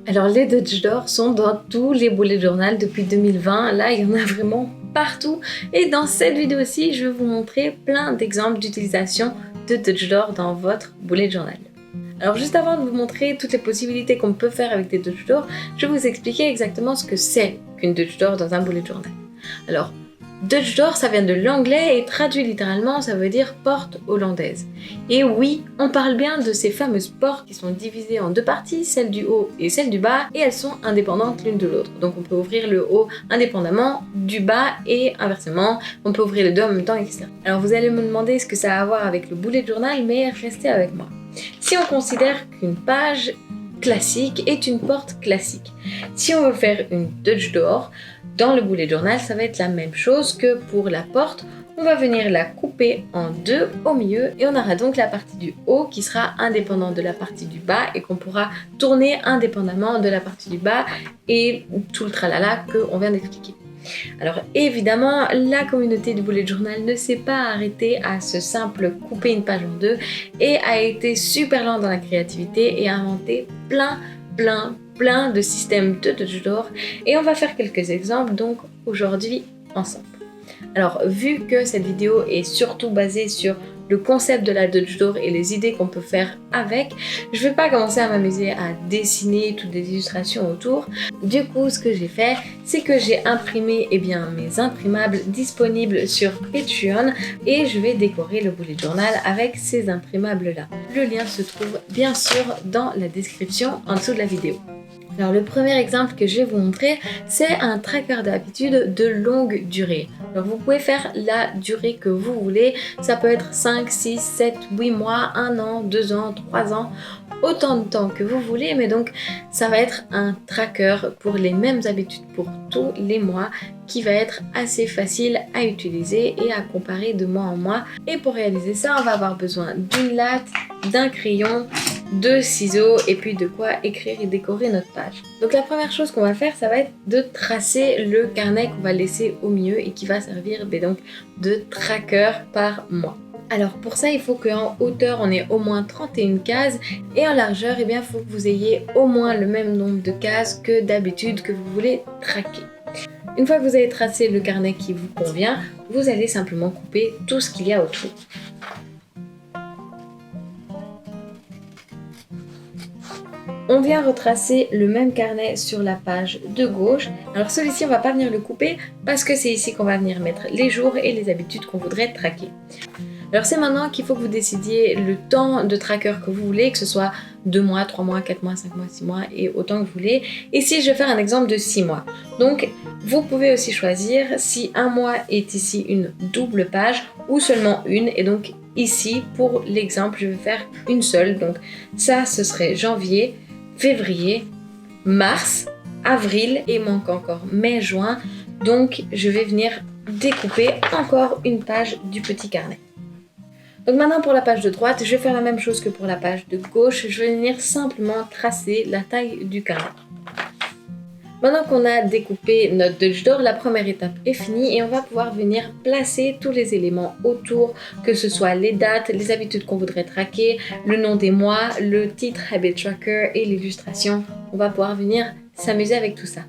Alors les Dutch Door sont dans tous les bullet journal depuis 2020, là il y en a vraiment partout et dans cette vidéo aussi je vais vous montrer plein d'exemples d'utilisation de Dutch Door dans votre bullet journal. Alors juste avant de vous montrer toutes les possibilités qu'on peut faire avec des Dutch Door, je vais vous expliquer exactement ce que c'est qu'une Dutch Door dans un bullet journal. Alors Dutch Door, ça vient de l'anglais et traduit littéralement, ça veut dire porte hollandaise. Et oui, on parle bien de ces fameuses portes qui sont divisées en deux parties, celle du haut et celle du bas, et elles sont indépendantes l'une de l'autre. Donc on peut ouvrir le haut indépendamment du bas et inversement, on peut ouvrir les deux en même temps, etc. Alors vous allez me demander ce que ça a à voir avec le bullet journal, mais restez avec moi. Si on considère qu'une page classique est une porte classique, si on veut faire une Dutch Door, dans le bullet journal, ça va être la même chose que pour la porte. On va venir la couper en deux au milieu et on aura donc la partie du haut qui sera indépendante de la partie du bas et qu'on pourra tourner indépendamment de la partie du bas et tout le tralala qu'on vient d'expliquer. Alors évidemment, la communauté du bullet journal ne s'est pas arrêtée à ce simple couper une page en deux et a été super lente dans la créativité et a inventé plein de systèmes de Dutch Door et on va faire quelques exemples donc aujourd'hui ensemble. Alors vu que cette vidéo est surtout basée sur le concept de la Dutch Door et les idées qu'on peut faire avec, je vais pas commencer à m'amuser à dessiner toutes des illustrations autour. Du coup, ce que j'ai fait, c'est que j'ai imprimé mes imprimables disponibles sur Patreon et je vais décorer le bullet journal avec ces imprimables là. Le lien se trouve bien sûr dans la description en dessous de la vidéo. Alors le premier exemple que je vais vous montrer, c'est un tracker d'habitude de longue durée. Alors vous pouvez faire la durée que vous voulez, ça peut être 5, 6, 7, 8 mois, 1 an, 2 ans, 3 ans, autant de temps que vous voulez, mais donc ça va être un tracker pour les mêmes habitudes pour tous les mois qui va être assez facile à utiliser et à comparer de mois en mois. Et pour réaliser ça, on va avoir besoin d'une latte, d'un crayon, de ciseaux et puis de quoi écrire et décorer notre page. Donc la première chose qu'on va faire, ça va être de tracer le carnet qu'on va laisser au milieu et qui va servir donc de tracker par mois. Alors pour ça, il faut qu'en hauteur, on ait au moins 31 cases et en largeur, il faut que vous ayez au moins le même nombre de cases que d'habitude que vous voulez traquer. Une fois que vous avez tracé le carnet qui vous convient, vous allez simplement couper tout ce qu'il y a autour. On vient retracer le même carnet sur la page de gauche. Alors celui-ci, on va pas venir le couper parce que c'est ici qu'on va venir mettre les jours et les habitudes qu'on voudrait traquer. Alors c'est maintenant qu'il faut que vous décidiez le temps de tracker que vous voulez, que ce soit 2 mois, 3 mois, 4 mois, 5 mois, 6 mois et autant que vous voulez. Ici, je vais faire un exemple de 6 mois. Donc, vous pouvez aussi choisir si un mois est ici une double page ou seulement une. Et donc ici, pour l'exemple, je vais faire une seule. Donc ça, ce serait janvier, février, mars, avril et il manque encore mai, juin. Donc, je vais venir découper encore une page du petit carnet. Donc maintenant pour la page de droite, je vais faire la même chose que pour la page de gauche. Je vais venir simplement tracer la taille du carnet. Maintenant qu'on a découpé notre Dutch Door, la première étape est finie et on va pouvoir venir placer tous les éléments autour, que ce soit les dates, les habitudes qu'on voudrait traquer, le nom des mois, le titre Habit Tracker et l'illustration. On va pouvoir venir s'amuser avec tout ça.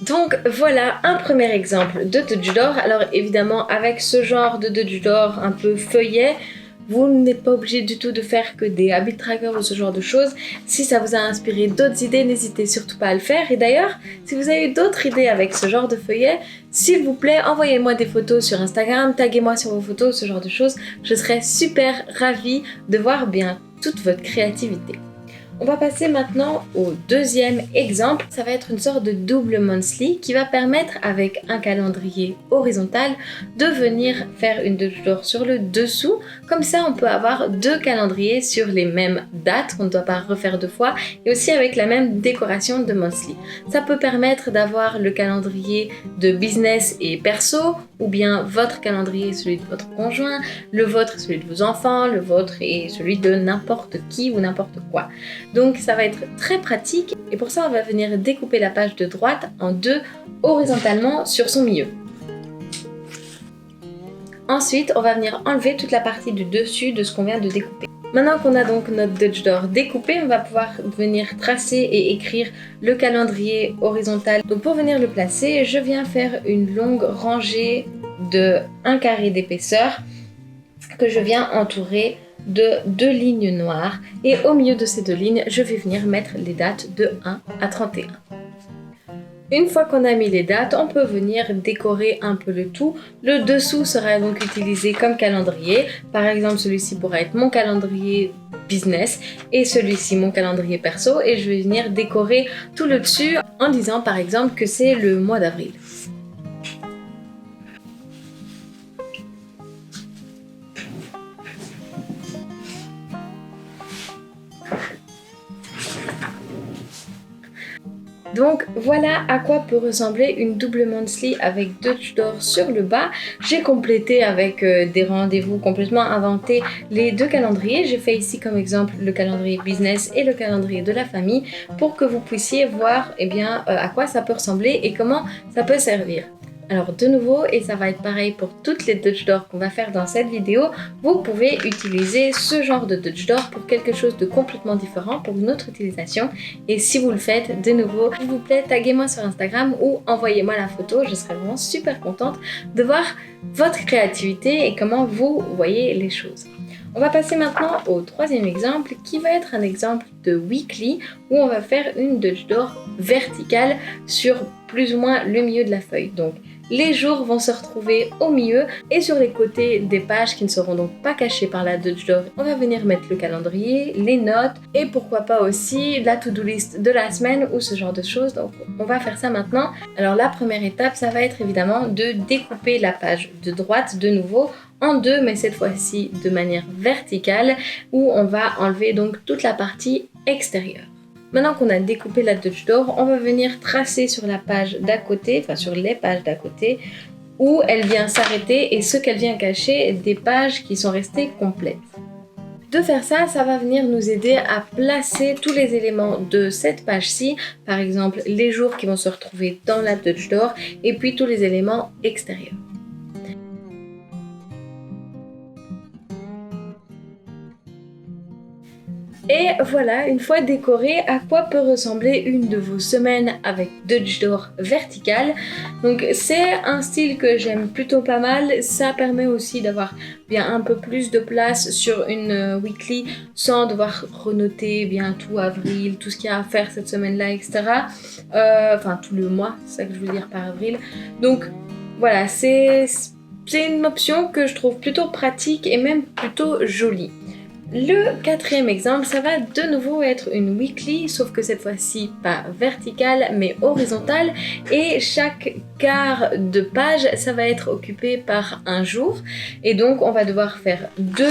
Donc voilà un premier exemple de Dutch Door. Alors évidemment avec ce genre de Dutch Door un peu feuillet, vous n'êtes pas obligé du tout de faire que des habit trackers ou ce genre de choses. Si ça vous a inspiré d'autres idées, n'hésitez surtout pas à le faire. Et d'ailleurs, si vous avez d'autres idées avec ce genre de feuillet, s'il vous plaît, envoyez-moi des photos sur Instagram, taguez-moi sur vos photos, ce genre de choses. Je serais super ravie de voir toute votre créativité. On va passer maintenant au deuxième exemple. Ça va être une sorte de double monthly qui va permettre avec un calendrier horizontal de venir faire une Dutch Door sur le dessous. Comme ça, on peut avoir deux calendriers sur les mêmes dates qu'on ne doit pas refaire deux fois et aussi avec la même décoration de monthly. Ça peut permettre d'avoir le calendrier de business et perso ou bien votre calendrier est celui de votre conjoint, le vôtre est celui de vos enfants, le vôtre est celui de n'importe qui ou n'importe quoi. Donc ça va être très pratique et pour ça on va venir découper la page de droite en deux horizontalement sur son milieu. Ensuite, on va venir enlever toute la partie du dessus de ce qu'on vient de découper. Maintenant qu'on a donc notre Dutch Door découpé, on va pouvoir venir tracer et écrire le calendrier horizontal. Donc pour venir le placer, je viens faire une longue rangée de 1 carré d'épaisseur que je viens entourer de 2 lignes noires. Et au milieu de ces 2 lignes, je vais venir mettre les dates de 1 à 31. Une fois qu'on a mis les dates, on peut venir décorer un peu le tout. Le dessous sera donc utilisé comme calendrier. Par exemple, celui-ci pourra être mon calendrier business et celui-ci mon calendrier perso. Et je vais venir décorer tout le dessus en disant par exemple que c'est le mois d'avril. Donc voilà à quoi peut ressembler une double monthly avec Dutch Door sur le bas. J'ai complété avec des rendez-vous complètement inventés les 2 calendriers. J'ai fait ici comme exemple le calendrier business et le calendrier de la famille pour que vous puissiez voir à quoi ça peut ressembler et comment ça peut servir. Alors de nouveau, et ça va être pareil pour toutes les Dutch Door qu'on va faire dans cette vidéo, vous pouvez utiliser ce genre de Dutch Door pour quelque chose de complètement différent, pour une autre utilisation. Et si vous le faites, de nouveau, s'il vous plaît, taguez-moi sur Instagram ou envoyez-moi la photo. Je serai vraiment super contente de voir votre créativité et comment vous voyez les choses. On va passer maintenant au 3e exemple qui va être un exemple de weekly où on va faire une Dutch Door verticale sur plus ou moins le milieu de la feuille. Donc les jours vont se retrouver au milieu et sur les côtés des pages qui ne seront donc pas cachées par la Dutch Door, on va venir mettre le calendrier, les notes et pourquoi pas aussi la to-do list de la semaine ou ce genre de choses. Donc on va faire ça maintenant. Alors la première étape, ça va être évidemment de découper la page de droite de nouveau en 2, mais cette fois-ci de manière verticale où on va enlever donc toute la partie extérieure. Maintenant qu'on a découpé la Dutch Door, on va venir tracer sur la page d'à côté, enfin sur les pages d'à côté, où elle vient s'arrêter et ce qu'elle vient cacher des pages qui sont restées complètes. De faire ça, ça va venir nous aider à placer tous les éléments de cette page-ci, par exemple les jours qui vont se retrouver dans la Dutch Door et puis tous les éléments extérieurs. Et voilà, une fois décoré, à quoi peut ressembler une de vos semaines avec Dutch Door verticale. Donc c'est un style que j'aime plutôt pas mal. Ça permet aussi d'avoir bien un peu plus de place sur une weekly sans devoir renoter bien tout avril, tout ce qu'il y a à faire cette semaine-là, etc. Enfin tout le mois, c'est ça que je veux dire par avril. Donc voilà, c'est une option que je trouve plutôt pratique et même plutôt jolie. Le 4e exemple, ça va de nouveau être une weekly, sauf que cette fois-ci pas verticale mais horizontale et chaque quart de page, ça va être occupé par un jour et donc on va devoir faire 2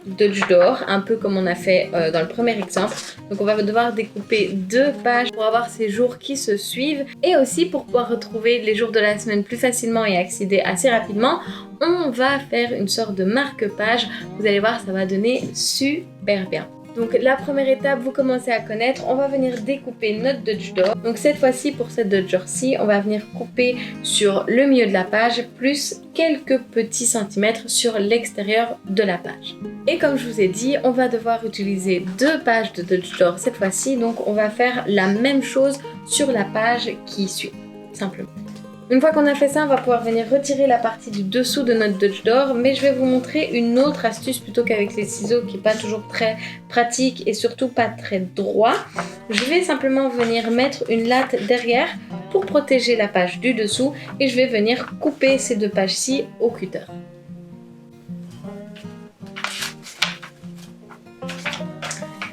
Dutch Door, un peu comme on a fait dans le premier exemple. Donc on va devoir découper 2 pages pour avoir ces jours qui se suivent et aussi pour pouvoir retrouver les jours de la semaine plus facilement et accéder assez rapidement. On va faire une sorte de marque-page. Vous allez voir, ça va donner super bien. Donc la première étape, vous commencez à connaître, on va venir découper notre Dutch Door. Donc cette fois-ci, pour cette Dutch Door-ci, on va venir couper sur le milieu de la page, plus quelques petits centimètres sur l'extérieur de la page. Et comme je vous ai dit, on va devoir utiliser 2 pages de Dutch Door cette fois-ci, donc on va faire la même chose sur la page qui suit, simplement. Une fois qu'on a fait ça, on va pouvoir venir retirer la partie du dessous de notre Dutch Door, mais je vais vous montrer une autre astuce plutôt qu'avec les ciseaux qui n'est pas toujours très pratique et surtout pas très droit. Je vais simplement venir mettre une latte derrière pour protéger la page du dessous et je vais venir couper ces 2 pages-ci au cutter.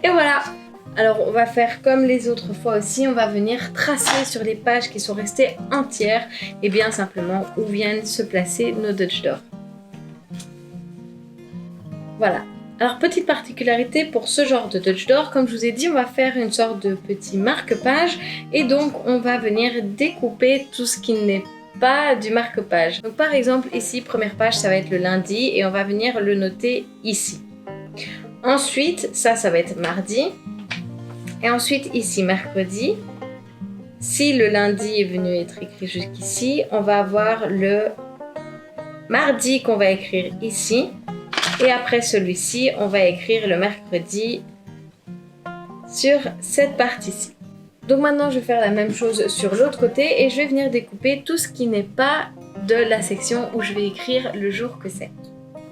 Et voilà! Alors on va faire comme les autres fois aussi, on va venir tracer sur les pages qui sont restées entières et bien simplement où viennent se placer nos Dutch Door. Voilà. Alors petite particularité pour ce genre de Dutch Door, comme je vous ai dit, on va faire une sorte de petit marque-page et donc on va venir découper tout ce qui n'est pas du marque-page. Donc par exemple ici, première page, ça va être le lundi et on va venir le noter ici. Ensuite, ça va être mardi. Et ensuite ici, mercredi. Si le lundi est venu être écrit jusqu'ici, on va avoir le mardi qu'on va écrire ici. Et après celui-ci, on va écrire le mercredi sur cette partie-ci. Donc maintenant, je vais faire la même chose sur l'autre côté et je vais venir découper tout ce qui n'est pas de la section où je vais écrire le jour que c'est.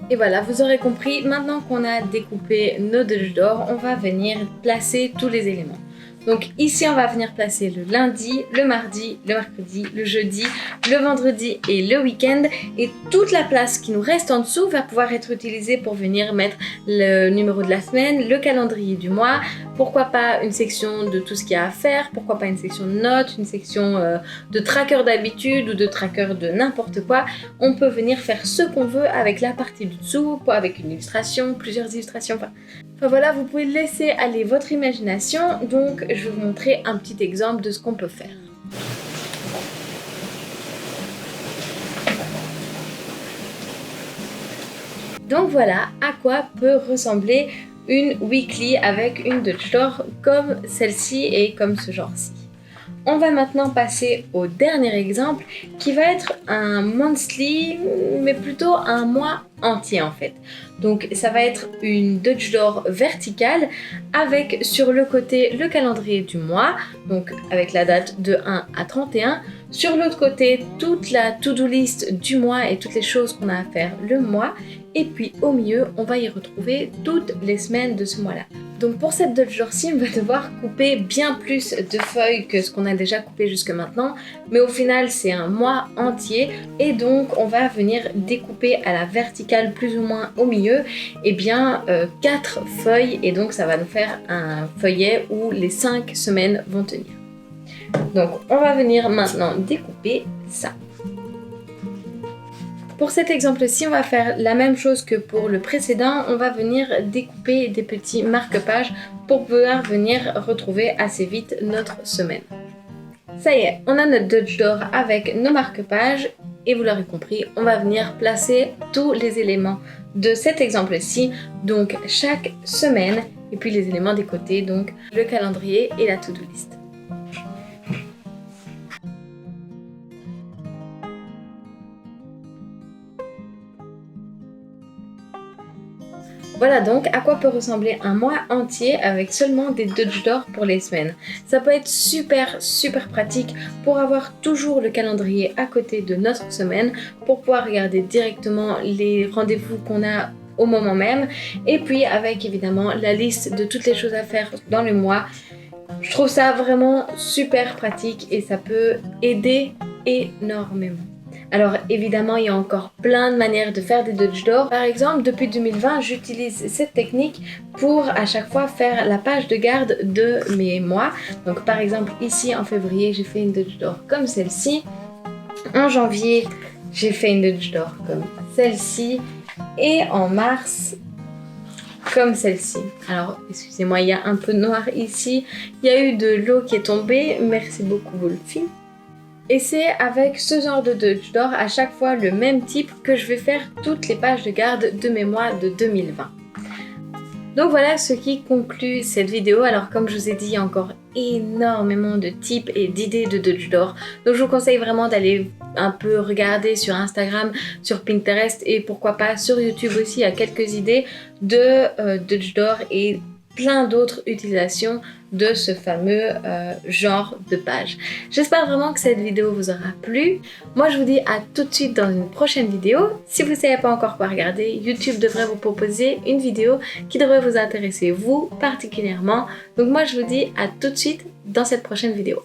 Et voilà, vous aurez compris, maintenant qu'on a découpé nos Dutch d'or, on va venir placer tous les éléments. Donc ici, on va venir placer le lundi, le mardi, le mercredi, le jeudi, le vendredi et le week-end. Et toute la place qui nous reste en dessous va pouvoir être utilisée pour venir mettre le numéro de la semaine, le calendrier du mois. Pourquoi pas une section de tout ce qu'il y a à faire, pourquoi pas une section de notes, une section de tracker d'habitude ou de tracker de n'importe quoi. On peut venir faire ce qu'on veut avec la partie du dessous, avec une illustration, plusieurs illustrations. Enfin voilà, vous pouvez laisser aller votre imagination, donc je vais vous montrer un petit exemple de ce qu'on peut faire. Donc voilà à quoi peut ressembler une weekly avec une Dutch d'or comme celle-ci et comme ce genre-ci. On va maintenant passer au dernier exemple qui va être un monthly, mais plutôt un mois entier en fait. Donc ça va être une Dutch d'or verticale avec sur le côté le calendrier du mois, donc avec la date de 1 à 31. Sur l'autre côté, toute la to-do list du mois et toutes les choses qu'on a à faire le mois. Et puis au milieu, on va y retrouver toutes les semaines de ce mois-là. Donc pour cette Dutch d'or-ci, on va devoir couper bien plus de feuilles que ce qu'on a déjà coupé jusque maintenant. Mais au final, c'est un mois entier. Et donc, on va venir découper à la verticale plus ou moins au milieu, et bien 4 feuilles. Et donc, ça va nous faire un feuillet où les 5 semaines vont tenir. Donc, on va venir maintenant découper ça. Pour cet exemple-ci, on va faire la même chose que pour le précédent. On va venir découper des petits marque-pages pour pouvoir venir retrouver assez vite notre semaine. Ça y est, on a notre Dutch d'or avec nos marque-pages et vous l'aurez compris, on va venir placer tous les éléments de cet exemple-ci, donc chaque semaine, et puis les éléments des côtés, donc le calendrier et la to-do list. Voilà donc à quoi peut ressembler un mois entier avec seulement des Dutch d'or pour les semaines. Ça peut être super pratique pour avoir toujours le calendrier à côté de notre semaine pour pouvoir regarder directement les rendez-vous qu'on a au moment même et puis avec évidemment la liste de toutes les choses à faire dans le mois. Je trouve ça vraiment super pratique et ça peut aider énormément. Alors évidemment, il y a encore plein de manières de faire des Dutch d'or. Par exemple, depuis 2020, j'utilise cette technique pour à chaque fois faire la page de garde de mes mois. Donc par exemple, ici en février, j'ai fait une Dutch d'or comme celle-ci. En janvier, j'ai fait une Dutch d'or comme celle-ci. Et en mars, comme celle-ci. Alors, excusez-moi, il y a un peu de noir ici. Il y a eu de l'eau qui est tombée. Merci beaucoup, Wolfie. Et c'est avec ce genre de Dutch d'or à chaque fois le même type que je vais faire toutes les pages de garde de mes mois de 2020. Donc voilà ce qui conclut cette vidéo. Alors comme je vous ai dit, il y a encore énormément de types et d'idées de Dutch d'or. Donc je vous conseille vraiment d'aller un peu regarder sur Instagram, sur Pinterest et pourquoi pas sur YouTube aussi. Il y a quelques idées de Dutch d'or et plein d'autres utilisations de ce fameux genre de page. J'espère vraiment que cette vidéo vous aura plu. Moi je vous dis à tout de suite dans une prochaine vidéo. Si vous ne savez pas encore quoi regarder, YouTube devrait vous proposer une vidéo qui devrait vous intéresser vous particulièrement. Donc moi je vous dis à tout de suite dans cette prochaine vidéo.